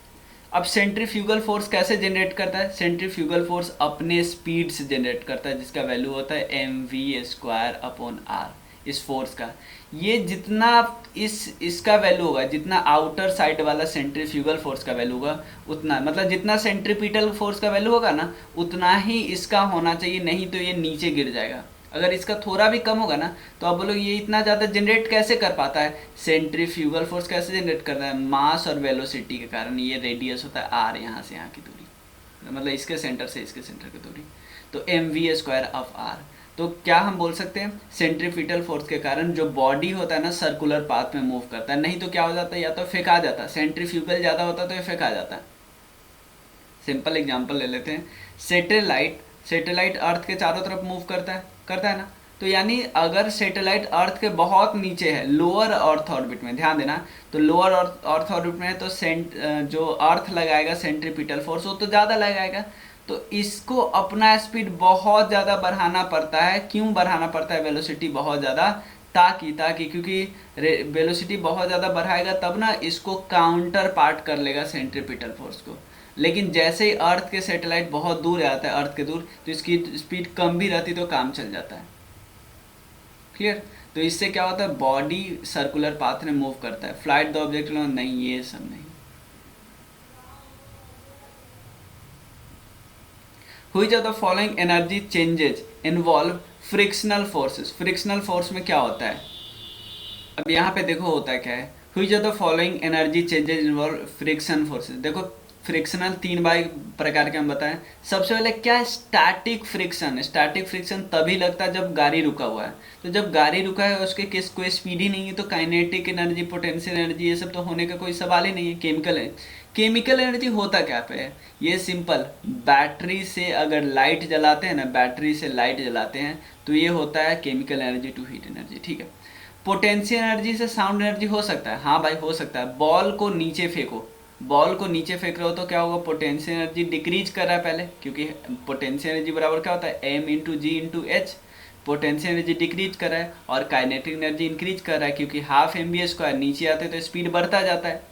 [SPEAKER 1] अब सेंट्रीफ्यूगल फोर्स कैसे जनरेट करता है, सेंट्रीफ्यूगल फोर्स अपने स्पीड से जनरेट करता है जिसका वैल्यू होता है mv²/r, इस फोर्स का। ये जितना इसका वैल्यू होगा, जितना आउटर साइड वाला सेंट्रीफ्यूगल फोर्स का वैल्यू होगा उतना, मतलब जितना सेंट्रीपिटल फोर्स का वैल्यू होगा ना उतना ही इसका होना चाहिए, नहीं तो ये नीचे गिर जाएगा। अगर इसका थोड़ा भी कम होगा ना तो आप बोलोगे ये इतना ज़्यादा जनरेट कैसे कर पाता है, सेंट्रीफ्यूगल फोर्स कैसे जनरेट करता है, मास और वेलोसिटी के कारण। ये रेडियस होता है r, यहाँ से यहाँ की दूरी, मतलब इसके सेंटर से इसके सेंटर की दूरी, तो mv²/r। तो क्या हम बोल सकते हैं, सेंट्रीपिटल फोर्स के कारण जो बॉडी होता है ना सर्कुलर पाथ में मूव करता है, नहीं तो क्या हो जाता है, या तो फेंका जाता है, सेंट्रीफ्यूगल ज़्यादा होता है तो ये फेंका जाता है। सिंपल एग्जांपल ले लेते हैं, सैटेलाइट अर्थ के चारों तरफ मूव करता है ना। तो यानी अगर सैटेलाइट अर्थ के बहुत नीचे है, लोअर अर्थ ऑर्बिट में, ध्यान देना, तो लोअर अर्थ ऑर्बिट में है तो जो अर्थ लगाएगा सेंट्रीपिटल फोर्स वो तो ज़्यादा लगाएगा, तो इसको अपना स्पीड बहुत ज़्यादा बढ़ाना पड़ता है। क्यों बढ़ाना पड़ता है वेलोसिटी बहुत ज़्यादा, ताकि क्योंकि वेलोसिटी बहुत ज़्यादा बढ़ाएगा तब ना इसको काउंटर पार्ट कर लेगा सेंट्रीपिटल फोर्स को। लेकिन जैसे ही अर्थ के सैटेलाइट बहुत दूर आता है, अर्थ के दूर, तो इसकी स्पीड कम भी रहती तो काम चल जाता है। क्लियर। तो इससे क्या होता है, बॉडी सर्कुलर पाथ में मूव करता है। फ्लाइट द ऑब्जेक्ट नहीं, ये सब नहीं। Which of the following energy changes involve frictional forces. Frictional force में क्या होता है, अब यहाँ पे देखो होता है क्या है, which of the following energy changes involve friction forces. देखो फ्रिक्शनल 3 प्रकार के हम बताएं। सबसे पहले क्या है, स्टैटिक फ्रिक्शन। स्टैटिक फ्रिक्शन तभी लगता है जब गाड़ी रुका हुआ है, तो जब गाड़ी रुका है उसके कोई स्पीड ही नहीं है, तो काइनेटिक एनर्जी, पोटेंशियल एनर्जी, ये सब तो होने का कोई सवाल ही नहीं है। केमिकल एनर्जी होता क्या पे है, ये सिंपल, बैटरी से अगर लाइट जलाते हैं ना, बैटरी से लाइट जलाते हैं तो ये होता है chemical energy to heat energy, ठीक है। पोटेंशियल एनर्जी से साउंड एनर्जी हो सकता है, हाँ भाई हो सकता है। बॉल को नीचे फेंको, बॉल को नीचे फेंक रहे हो तो क्या होगा, पोटेंशियल एनर्जी डिक्रीज कर रहा है पहले, क्योंकि पोटेंशियल एनर्जी बराबर क्या होता है m/g/h। पोटेंशियल एनर्जी डिक्रीज कर रहा है और काइनेटिक एनर्जी इंक्रीज कर रहा है, क्योंकि ½ नीचे आते तो स्पीड बढ़ता जाता है।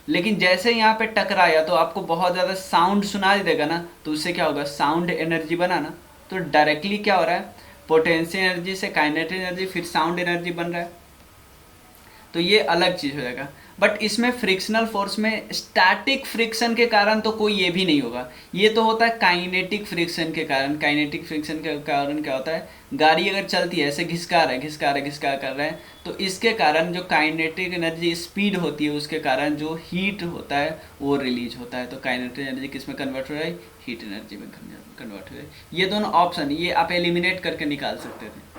[SPEAKER 1] लेकिन जैसे यहाँ पे टकराया तो आपको बहुत ज़्यादा साउंड सुनाई देगा ना, तो उससे क्या होगा, साउंड एनर्जी बना ना, तो डायरेक्टली क्या हो रहा है, पोटेंशियल एनर्जी से काइनेटिक एनर्जी फिर साउंड एनर्जी बन रहा है, तो ये अलग चीज़ हो जाएगा। बट इसमें फ्रिक्शनल फोर्स में स्टैटिक फ्रिक्शन के कारण तो कोई ये भी नहीं होगा, ये तो होता है काइनेटिक फ्रिक्शन के कारण। काइनेटिक फ्रिक्शन के कारण क्या होता है, गाड़ी अगर चलती है ऐसे घिसका कर रहे हैं, तो इसके कारण जो काइनेटिक एनर्जी स्पीड होती है उसके कारण जो हीट होता है वो रिलीज होता है। तो काइनेटिक एनर्जी किस में कन्वर्ट हो रहा है, हीट एनर्जी में कन्वर्ट हो रहा है। ये दोनों ऑप्शन ये आप एलिमिनेट करके निकाल सकते थे।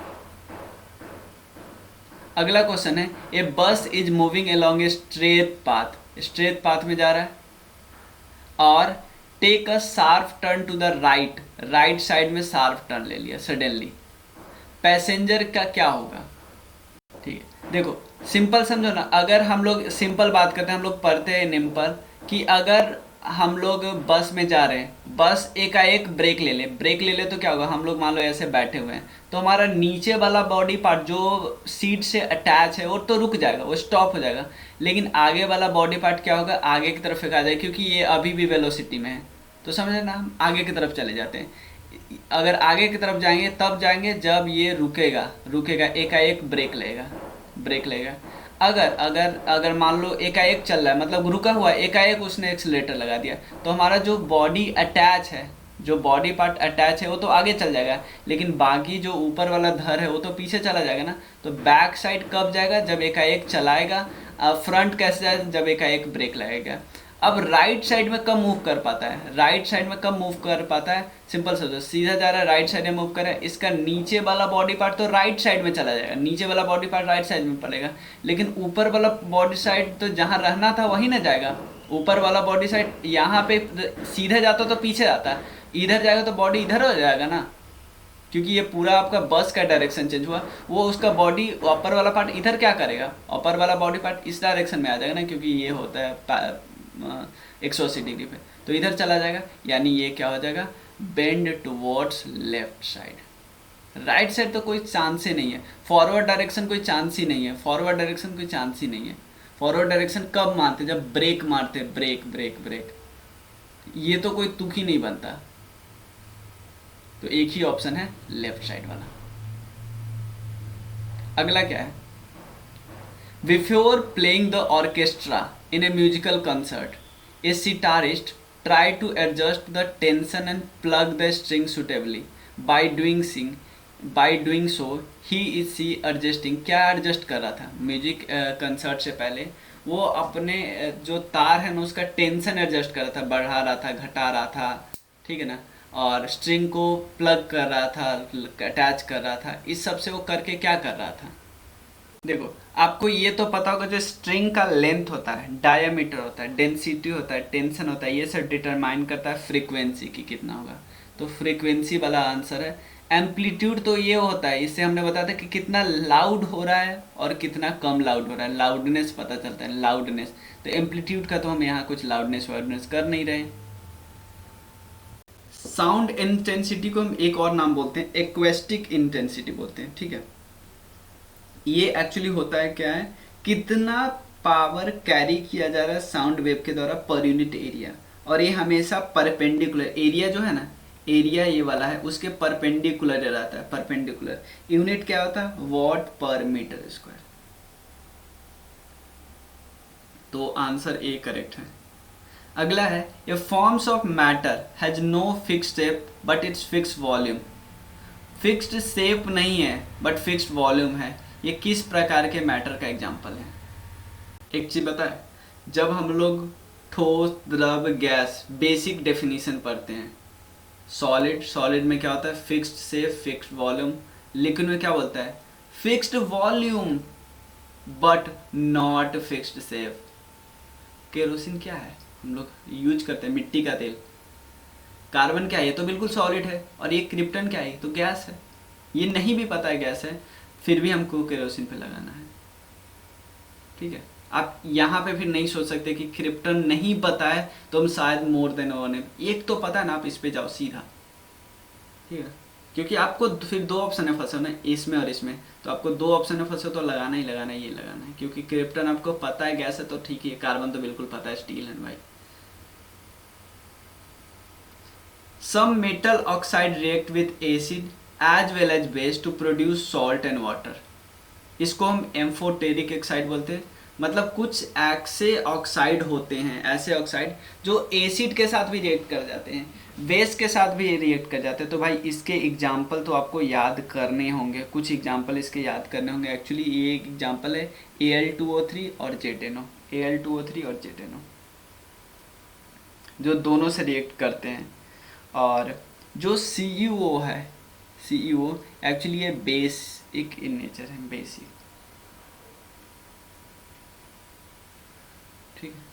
[SPEAKER 1] अगला क्वेश्चन है, a bus is moving along a straight path में जा रहा है और take a sharp turn to the right side में शार्प टर्न ले लिया सडनली, पैसेंजर का क्या होगा। ठीक है, देखो सिंपल समझो ना, अगर हम लोग सिंपल बात करते हैं, हम लोग पढ़ते हैं निम्पल कि अगर हम लोग बस में जा रहे हैं, बस एकाएक ब्रेक ले ले तो क्या होगा, हम लोग मान लो ऐसे बैठे हुए हैं तो हमारा नीचे वाला बॉडी पार्ट जो सीट से अटैच है वो तो रुक जाएगा, वो स्टॉप हो जाएगा, लेकिन आगे वाला बॉडी पार्ट क्या होगा, आगे की तरफ फेंका जाएगा, क्योंकि ये अभी भी वेलोसिटी में है। तो समझे ना, हम आगे की तरफ चले जाते हैं। अगर आगे की तरफ जाएंगे तब जाएंगे जब ये रुकेगा, एकाएक ब्रेक लेगा। अगर अगर अगर मान लो एकाएक चल रहा है, मतलब रुका हुआ है, एकाएक उसने एक्सीलेटर लगा दिया, तो हमारा जो बॉडी अटैच है, जो बॉडी पार्ट अटैच है वो तो आगे चल जाएगा, लेकिन बाकी जो ऊपर वाला धर है वो तो पीछे चला जाएगा ना। तो बैक साइड कब जाएगा, जब एकाएक चलाएगा। फ्रंट कैसे जाएगा, जब एकाएक ब्रेक लगेगा। अब राइट साइड में कब मूव कर पाता है, राइट साइड में कब मूव कर पाता है, सिंपल सोचो, सीधा जा रहा है राइट साइड में मूव कर रहा है, इसका नीचे वाला बॉडी पार्ट तो राइट साइड में चला जाएगा, नीचे वाला बॉडी पार्ट राइट साइड में पड़ेगा, लेकिन ऊपर वाला बॉडी साइड तो जहाँ रहना था वहीं ना जाएगा। ऊपर वाला बॉडी साइड यहाँ पे सीधे जाता तो पीछे जाता, इधर जाएगा तो बॉडी इधर हो जाएगा ना, क्योंकि ये पूरा आपका बस का डायरेक्शन चेंज हुआ। वो उसका बॉडी अपर वाला पार्ट इधर क्या करेगा, अपर वाला बॉडी पार्ट इस डायरेक्शन में आ जाएगा ना, क्योंकि ये होता है 180 डिग्री पे, तो इधर चला जाएगा, यानी ये क्या हो जाएगा, bend towards left side. Right side तो कोई चांस ही नहीं है, फॉरवर्ड डायरेक्शन कोई चांस ही नहीं है, फॉरवर्ड डायरेक्शन कब मारते, जब ब्रेक मारते, ब्रेक, ये तो कोई तुक ही नहीं बनता। तो एक ही ऑप्शन है लेफ्ट साइड वाला। अगला क्या है, before playing the orchestra in a musical concert, a sitarist try to adjust the tension and plug the string suitably. By doing so, he is she adjusting, क्या adjust कर रहा था music concert से पहले, वो अपने जो तार है ना उसका टेंशन एडजस्ट कर रहा था, बढ़ा रहा था, घटा रहा था, ठीक है ना, और स्ट्रिंग को प्लग कर रहा था, अटैच कर रहा था, इस सब से वो करके क्या कर रहा था। देखो, आपको ये तो पता होगा, जो स्ट्रिंग का लेंथ होता है, डायमीटर होता है, डेंसिटी होता है, टेंशन होता है, ये सब डिटरमाइन करता है फ्रीक्वेंसी की कितना होगा। तो फ्रीक्वेंसी वाला आंसर है। एम्पलीट्यूड तो ये होता है, इससे हमने बताया था कि कितना लाउड हो रहा है और कितना कम लाउड हो रहा है, लाउडनेस पता चलता है, लाउडनेस। तो एम्पलीट्यूड का तो हम यहाँ कुछ लाउडनेस वाउडनेस कर नहीं रहे। साउंड इंटेंसिटी को हम एक और नाम बोलते हैं, एक्वेस्टिक इंटेंसिटी बोलते हैं, ठीक है। ये एक्चुअली होता है क्या है, कितना पावर कैरी किया जा रहा है साउंड वेव के द्वारा पर यूनिट एरिया, और ये हमेशा परपेंडिकुलर एरिया जो है ना, एरिया ये वाला है उसके परपेंडिकुलर रहता है, परपेंडिकुलर। यूनिट क्या होता है, वॉट पर मीटर स्क्वायर। तो आंसर ए करेक्ट है। अगला है, A forms of matter has no fixed shape but its fixed volume. Fixed shape नहीं है बट फिक्स्ड वॉल्यूम है, ये किस प्रकार के मैटर का एग्जाम्पल है। एक चीज बताए, जब हम लोग ठोस, द्रव, गैस बेसिक डेफिनेशन पढ़ते हैं, सॉलिड में क्या होता है, fixed shape, fixed volume. Liquid में क्या बोलता है, fixed volume but not fixed shape. Kerosene क्या है, हम लोग यूज करते हैं, मिट्टी का तेल। कार्बन क्या है, ये तो बिल्कुल सॉलिड है, और ये क्रिप्टन क्या है, तो गैस है। ये नहीं भी पता है गैस है, फिर भी हमको केरोसिन पे लगाना है, ठीक है। आप यहाँ पे फिर नहीं सोच सकते कि क्रिप्टन नहीं पता है तो हम शायद मोर देन वन, एक तो पता है ना, आप इस पे जाओ सीधा, ठीक है, क्योंकि आपको फिर दो ऑप्शन है फंसे ना, इसमें और इसमें, तो आपको दो ऑप्शन है फंसे तो लगाना ही लगाना है, ये लगाना है, क्योंकि क्रिप्टन आपको पता है गैस है तो ठीक है, कार्बन तो बिल्कुल पता है, स्टील है भाई। Some metal oxide react with acid as well as base to produce salt and water. इसको हम एम्फोटेरिक ऑक्साइड बोलते हैं। मतलब कुछ ऐसे ऑक्साइड होते हैं, ऐसे ऑक्साइड जो एसिड के साथ भी रिएक्ट कर जाते हैं, बेस के साथ भी रिएक्ट कर जाते हैं। तो भाई इसके एग्जाम्पल तो आपको याद करने होंगे, कुछ एग्जाम्पल इसके याद करने होंगे। एक्चुअली ये एक एग्जाम्पल है Al2O3 और ZNO, Al2O3 और ZNO जो दोनों से रिएक्ट करते हैं। और जो CuO है, CuO एक्चुअली ये बेसिक इन नेचर है, बेसिक, ठीक है।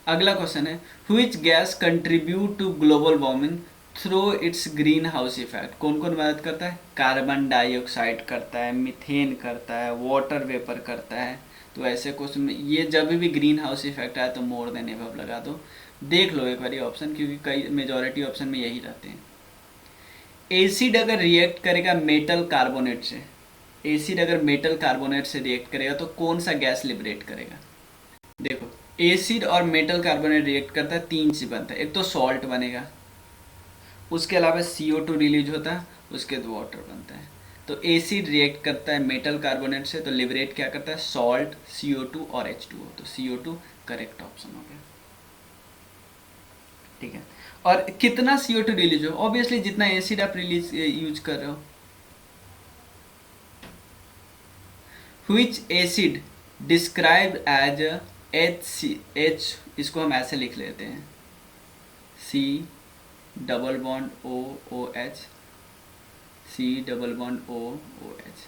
[SPEAKER 1] अगला क्वेश्चन है, which gas contribute to global warming through its greenhouse effect कौन कौन मदद करता है? कार्बन डाइऑक्साइड करता है, मीथेन करता है, वाटर वेपर करता है। तो ऐसे क्वेश्चन में ये जब भी ग्रीन हाउस इफेक्ट आए तो मोर देन एबव लगा दो। देख लो एक बार ऑप्शन, क्योंकि कई मेजॉरिटी ऑप्शन में यही रहते हैं। एसिड अगर रिएक्ट करेगा मेटल कार्बोनेट से, एसिड अगर मेटल कार्बोनेट से रिएक्ट करेगा तो कौन सा गैस लिबरेट करेगा? देखो, एसिड और मेटल कार्बोनेट रिएक्ट करता है, तीन चीज बनता है। एक तो सॉल्ट बनेगा, उसके अलावा CO2 रिलीज होता है, उसके बाद वाटर बनता है। तो एसिड रिएक्ट करता है मेटल कार्बोनेट से, तो लिबरेट क्या करता है? सॉल्ट, CO2 और H2O। तो CO2 करेक्ट ऑप्शन हो गया। ठीक है। और कितना CO2 रिलीज हो? ऑब्वियसली जितना एसिड आप रिलीज यूज कर रहे हो। Which acid describe as H, इसको हम ऐसे लिख लेते हैं, C double bond OOH, C double bond OOH।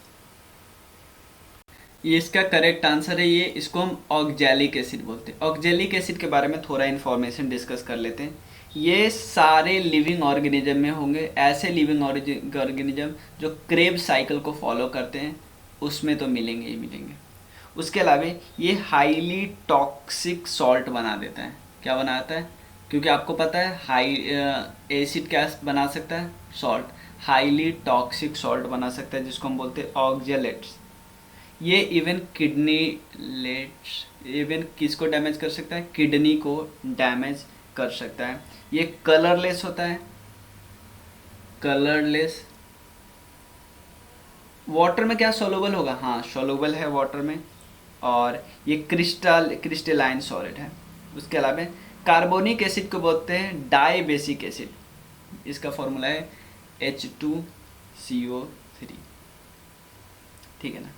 [SPEAKER 1] ये इसका करेक्ट आंसर है। ये इसको हम ऑक्जेलिक एसिड बोलते हैं। ऑक्जेलिक एसिड के बारे में थोड़ा इन्फॉर्मेशन डिस्कस कर लेते हैं। ये सारे लिविंग ऑर्गेनिज्म में होंगे, ऐसे लिविंग ऑर्गेनिज्म जो क्रेब साइकिल को फॉलो करते हैं, उसमें तो मिलेंगे ही मिलेंगे। उसके अलावा ये हाईली टॉक्सिक सॉल्ट बना देता है। क्या बनाता है? क्योंकि आपको पता है हाई एसिड क्या बना सकता है? सॉल्ट। हाईली टॉक्सिक सॉल्ट बना सकता है जिसको हम बोलते हैं ऑक्जेलेट्स। ये इवन इवन किसको डैमेज कर सकता है? किडनी को डैमेज कर सकता है। ये कलरलेस होता है, कलरलेस। वाटर में क्या सोलुबल होगा? हाँ, सोलुबल है वाटर में। और ये क्रिस्टलाइन सॉलिड है। उसके अलावा कार्बोनिक एसिड को बोलते हैं डाई बेसिक एसिड। इसका फॉर्मूला है H2CO3। ठीक है ना।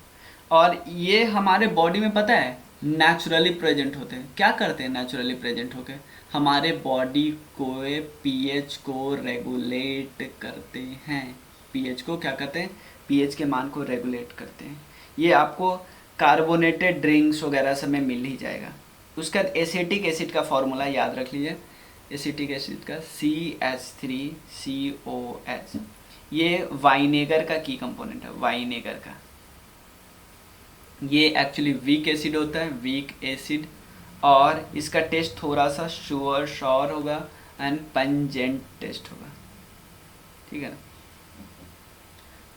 [SPEAKER 1] और ये हमारे बॉडी में पता है नेचुरली प्रेजेंट होते हैं। क्या करते हैं नेचुरली प्रेजेंट होकर? हमारे बॉडी को पीएच को रेगुलेट करते हैं। पीएच को क्या करते हैं? पीएच के मान को रेगुलेट करते हैं। ये आपको कार्बोनेटेड ड्रिंक्स वगैरह सब में मिल ही जाएगा। उसके बाद एसिटिक एसिड का फॉर्मूला याद रख लीजिए। एसिटिक एसिड का CH3COH। ये वाइनेगर का की कंपोनेंट है, वाइनेगर का। ये एक्चुअली वीक एसिड होता है, वीक एसिड। और इसका टेस्ट थोड़ा सा श्योर होगा एंड पंजेंट टेस्ट होगा। ठीक है ना।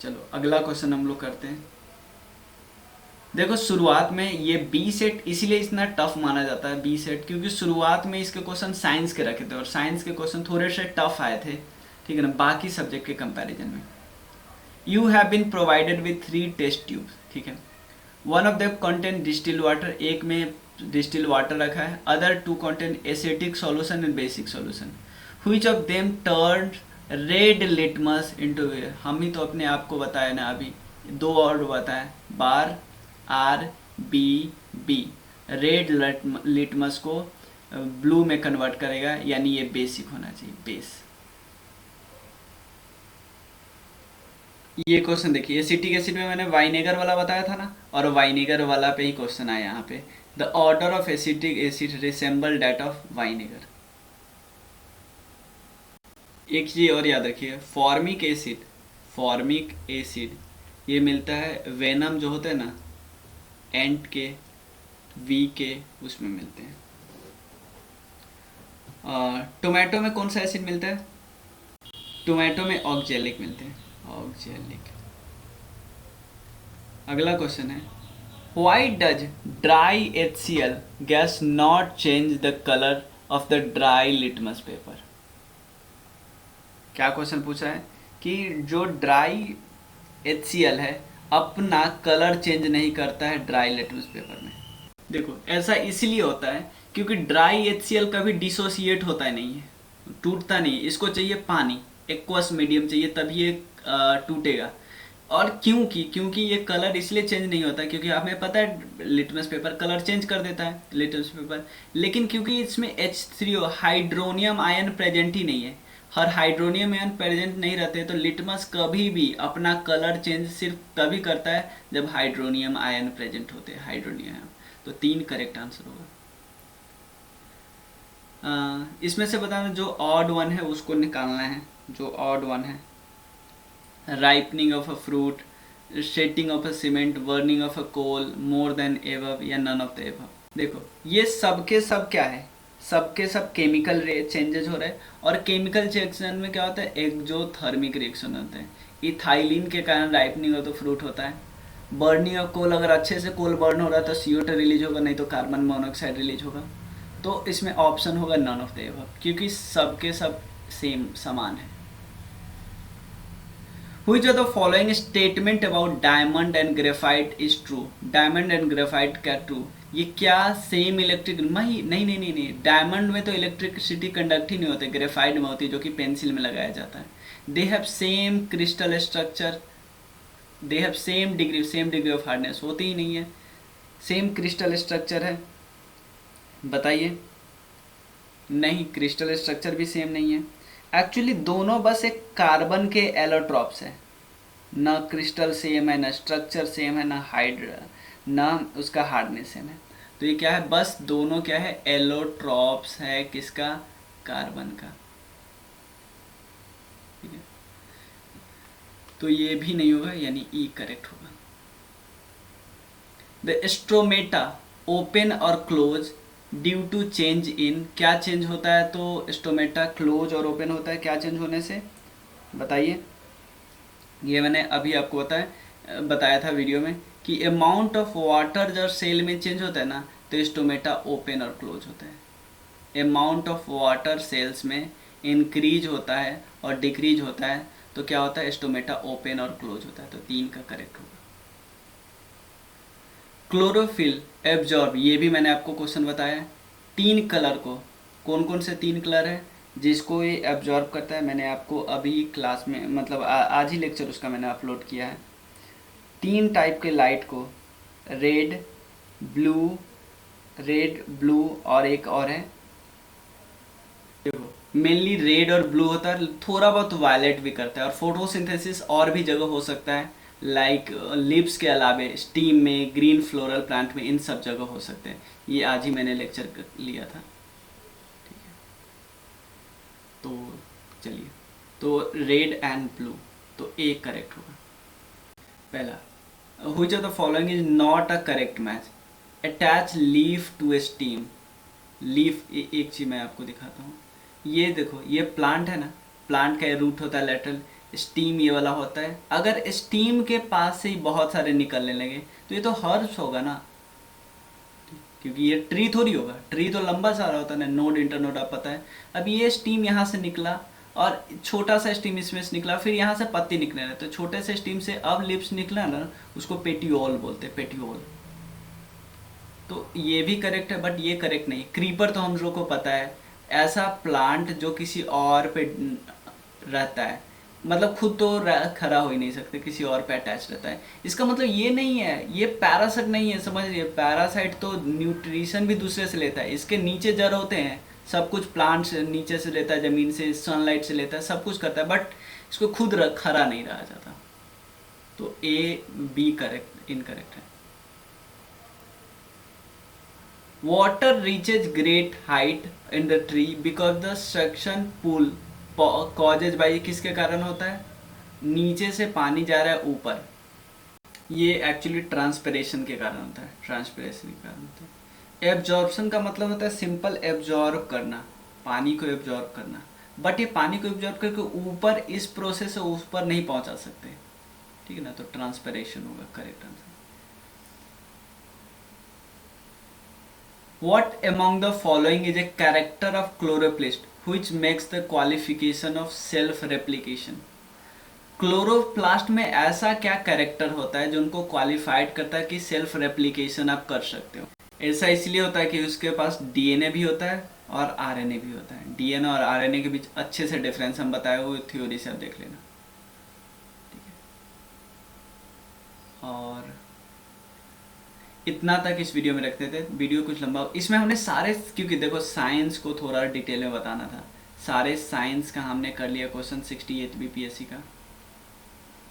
[SPEAKER 1] चलो अगला क्वेश्चन हम लोग करते हैं। देखो शुरुआत में ये बी सेट इसीलिए इतना टफ माना जाता है बी सेट, क्योंकि शुरुआत में इसके क्वेश्चन साइंस के रखे थे और साइंस के क्वेश्चन थोड़े से टफ आए थे। ठीक है ना, बाकी सब्जेक्ट के कंपैरिजन में। You have been provided with 3 test tube. ठीक है। One of the content distil water, एक में डिस्टिल वाटर रखा है। Other 2 content acetic solution and basic solution. Which of them turn red litmus into, हम ही तो अपने आप को बताया ना अभी, 2 और बताया, बार RBB। रेड लिटमस को ब्लू में कन्वर्ट करेगा, यानी ये बेसिक होना चाहिए, बेस। ये क्वेश्चन देखिए, एसिटिक एसिड में मैंने वाइनेगर वाला बताया था ना, और वाइनेगर वाला पे ही क्वेश्चन आया यहाँ पे। The order of acetic acid resemble that of vinegar. एक चीज और याद रखिए, फॉर्मिक एसिड, फॉर्मिक एसिड ये मिलता है वेनम जो होते हैं ना, एंट के, वी के, उसमें मिलते हैं। टोमेटो में कौन सा एसिड मिलता है? टोमेटो में ऑक्जेलिक मिलते हैं, ऑक्जेलिक। अगला क्वेश्चन है, why does dry HCl gas not change the colour of the dry litmus paper? क्या क्वेश्चन पूछा है कि जो ड्राई HCl है अपना कलर चेंज नहीं करता है ड्राई लिटमस पेपर में। देखो ऐसा इसीलिए होता है क्योंकि ड्राई HCl कभी डिसोसिएट होता है नहीं है, टूटता नहीं। इसको चाहिए पानी, एक्वस मीडियम चाहिए, तभी ये टूटेगा। और क्योंकि ये कलर इसलिए चेंज नहीं होता क्योंकि हमें पता है लिटमस पेपर कलर चेंज कर देता है, लिटमस पेपर। लेकिन क्योंकि इसमें H3O हाइड्रोनियम आयन प्रेजेंट ही नहीं है, हर हाइड्रोनियम आयन प्रेजेंट नहीं रहते, तो लिटमस कभी भी अपना कलर चेंज सिर्फ तभी करता है जब हाइड्रोनियम आयन प्रेजेंट होते हैं, हाइड्रोनियम। तो 3 करेक्ट आंसर होगा। इसमें से बताना जो ऑड वन है उसको निकालना है, जो ऑड वन है। Ripening of a fruit, setting of a cement, burning of a coal, more than above या नन ऑफ द एबव। देखो ये सब के सब क्या है, सब के सब केमिकल चेंजेस हो रहे हैं। और केमिकल रिएक्शन में क्या होता है, एक्सोथर्मिक रिएक्शन होते हैं। इथाइलिन के कारण राइपनिंग ऑफ द फ्रूट होता है। बर्निंग ऑफ कोल, अगर अच्छे से कोल बर्न हो रहा है तो CO2 रिलीज होगा, नहीं तो कार्बन मोनोऑक्साइड रिलीज होगा। तो इसमें ऑप्शन होगा नन ऑफ द एबव, क्योंकि सब के सब सेम समान है। Which of the following statement about diamond and graphite is true? Diamond and graphite क्या true? ये क्या सेम इलेक्ट्रिक नहीं नहीं नहीं नहीं नहीं, डायमंड में तो इलेक्ट्रिसिटी कंडक्ट ही नहीं होते, ग्रेफाइट में होती है जो कि पेंसिल में लगाया जाता है। They have same crystal structure, they have same degree of hardness, होती ही नहीं है। सेम क्रिस्टल स्ट्रक्चर है, बताइए। नहीं, क्रिस्टल स्ट्रक्चर भी सेम नहीं है। एक्चुअली दोनों बस एक कार्बन के एलोट्रॉप्स है, ना क्रिस्टल सेम है, ना स्ट्रक्चर सेम है, ना ना उसका हार्डनेस सेम है। तो ये क्या है, बस दोनों क्या है, एलोट्रॉप्स है, किसका, कार्बन का। ठीक है, तो ये भी नहीं होगा, यानी ई करेक्ट होगा। द स्ट्रोमेटा ओपन और close due to change in, क्या चेंज होता है, तो स्टोमेटा क्लोज और ओपन होता है, क्या चेंज होने से, बताइए। ये मैंने अभी आपको बताया था वीडियो में कि अमाउंट ऑफ वाटर जब सेल में चेंज होता है ना, तो स्टोमेटा ओपन और क्लोज होता है। अमाउंट ऑफ वाटर सेल्स में इंक्रीज होता है और डिक्रीज होता है, तो क्या होता है, स्टोमेटा ओपन और क्लोज होता है। तो 3 का करेक्ट होगा। क्लोरोफिल एब्जॉर्ब, ये भी मैंने आपको क्वेश्चन बताया। 3 कलर को, कौन कौन से 3 कलर है जिसको ये एब्जॉर्ब करता है, मैंने आपको अभी क्लास में मतलब आज ही लेक्चर उसका मैंने अपलोड किया है। 3 टाइप के लाइट को, रेड ब्लू और एक और है, मेनली रेड और ब्लू होता है, थोड़ा बहुत वायलेट भी करता है। और फोटोसिंथेसिस और भी जगह हो सकता है, लाइक लिप्स के अलावे स्टीम में, ग्रीन फ्लोरल प्लांट में, इन सब जगह हो सकते हैं। ये आज ही मैंने लेक्चर लिया था। ठीक है, तो चलिए, तो रेड एंड ब्लू, तो ए करेक्ट होगा। पहला, which of the following is not a correct match, attach leaf to a stem. Leaf, एक चीज मैं आपको दिखाता हूँ। ये देखो, ये प्लांट है ना, प्लांट का रूट होता है लेटरल, स्टीम ये वाला होता है। अगर स्टीम के पास से ही बहुत सारे निकलने लगे तो ये तो हर्ब्स होगा ना, क्योंकि ये ट्री थोड़ी होगा, ट्री तो लंबा सारा होता है ना, नोड इंटरनोड आप पता है। अब ये स्टीम यहाँ से निकला और छोटा सा स्टीम इसमें से निकला, फिर यहाँ से पत्ती निकलने लगे, तो छोटे से स्टीम से अब लिप्स निकला ना, उसको पेटियोल बोलते हैं, पेटियोल। तो ये भी करेक्ट है, बट ये करेक्ट नहीं। क्रीपर तो हम लोग को पता है, ऐसा प्लांट जो किसी और पे रहता है, मतलब खुद तो खड़ा हो ही नहीं सकते, किसी और पे अटैच रहता है। इसका मतलब ये नहीं है, ये पैरासाइट नहीं है, समझ रही है। पैरासाइट तो न्यूट्रिशन भी दूसरे से लेता है, इसके नीचे जड़ होते हैं, सब कुछ प्लांट से नीचे से लेता है, ज़मीन से, सनलाइट से लेता है, सब कुछ करता है, बट इसको खुद खड़ा नहीं रहा जाता। तो ए बी करेक्ट, इनकरेक्ट है। Water reaches great height in the tree because the suction pull causes by, किसके कारण होता है, नीचे से पानी जा रहा है ऊपर, ये एक्चुअली ट्रांसपिरेशन के कारण होता है, ट्रांसपिरेशन के कारण होता है। एब्जॉर्प्शन का मतलब होता है सिंपल एब्जॉर्ब करना, पानी को एब्जॉर्ब करना, बट ये पानी को एब्जॉर्ब करके ऊपर इस प्रोसेस से ऊपर नहीं पहुंचा सकते, ठीक है ना, तो ट्रांसपिरेशन होगा correct answer. What among the following is a character of chloroplast which makes the qualification of self-replication? Chloroplast में ऐसा क्या कैरेक्टर होता है जो उनको क्वालिफाइड करता है कि सेल्फ रेप्लिकेशन आप कर सकते हो? ऐसा इसलिए होता है कि उसके पास डीएनए भी होता है और आरएनए भी होता है। डीएनए और आरएनए के बीच अच्छे से डिफरेंस हम बताए हुए थ्योरी से आप देख लेना, ठीक है। और इतना तक इस वीडियो में रखते थे, वीडियो कुछ लंबा, इसमें हमने सारे, क्योंकि देखो साइंस को थोड़ा डिटेल में बताना था, सारे साइंस का हमने कर लिया क्वेश्चन 68 बीपीएससी का।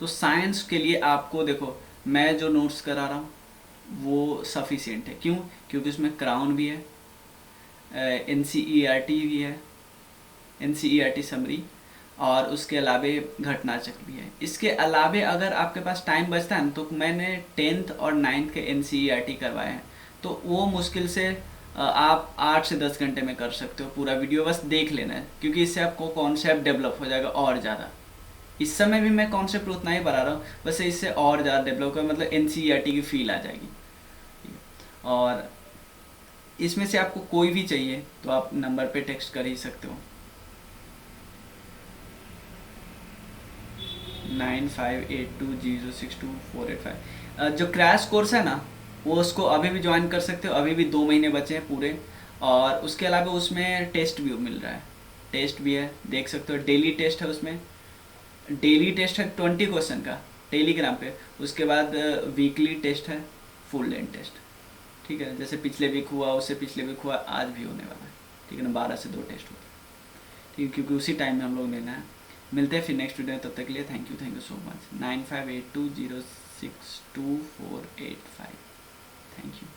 [SPEAKER 1] तो साइंस के लिए आपको देखो मैं जो नोट्स करा रहा हूँ वो सफिशिएंट है, क्यों, क्योंकि उसमें क्राउन भी है, NCERT भी है, NCERT समरी, और उसके अलावे घटना चक्र भी है। इसके अलावे अगर आपके पास टाइम बचता है ना, तो मैंने 10th और 9th के NCERT करवाए हैं, तो वो मुश्किल से आप 8 से 10 घंटे में कर सकते हो पूरा वीडियो, बस देख लेना है, क्योंकि इससे आपको कॉन्सेप्ट डेवलप हो जाएगा और ज़्यादा। इस समय भी मैं कॉन्सेप्ट उतना ही बता रहा हूँ, बस इससे और ज़्यादा डेवलप हो, मतलब NCERT की फील आ जाएगी। और इसमें से आपको कोई भी चाहिए तो आप नंबर पे टेक्स्ट कर ही सकते हो, 9582062485। जो क्रैश कोर्स है ना, वो उसको अभी भी ज्वाइन कर सकते हो, अभी भी 2 महीने बचे हैं पूरे। और उसके अलावा उसमें टेस्ट भी मिल रहा है, टेस्ट भी है, देख सकते हो, डेली टेस्ट है उसमें। डेली टेस्ट है 20 क्वेश्चन का टेलीग्राम पे, उसके बाद वीकली टेस्ट है, फुल लेंथ टेस्ट। ठीक है, जैसे पिछले वीक हुआ, उससे पिछले वीक हुआ, आज भी होने वाला है। ठीक है ना, 12 से 2 टेस्ट होते हैं। ठीक है, क्योंकि उसी टाइम में हम लोग लेना है। मिलते हैं फिर नेक्स्ट वीडियो में, तब तक के लिए thank you so much. 9582062485। Thank you.